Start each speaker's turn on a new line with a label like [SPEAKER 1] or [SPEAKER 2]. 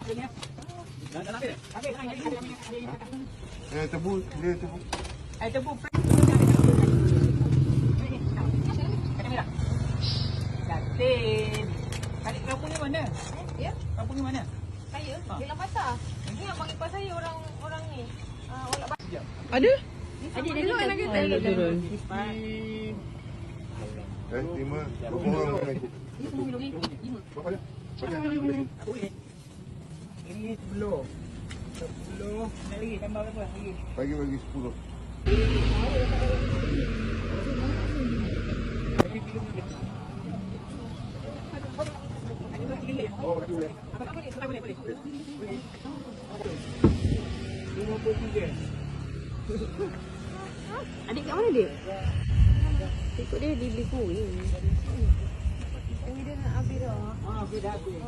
[SPEAKER 1] Tebu, dia tebu.
[SPEAKER 2] Tebu. Cantik. Adik kampung ni mana?
[SPEAKER 3] Ya?
[SPEAKER 2] Kampung ni mana?
[SPEAKER 3] Saya? Di Lambatah. Ini abang ipar saya orang ni. Orang
[SPEAKER 4] Ada?
[SPEAKER 3] Ada dulu anak kita.
[SPEAKER 4] Turun.
[SPEAKER 1] 5. Berapa orang nak ikut? Berapa dia?
[SPEAKER 2] Ini 10. 10. Lagi tambah berapa? Lagi.
[SPEAKER 1] Bagi 10. Oh, boleh.
[SPEAKER 2] Boleh. 53.
[SPEAKER 3] Adik kat mana dia? Ikut dia beli kuih. Kuih dia nak habis dah.
[SPEAKER 2] Okey dah habis.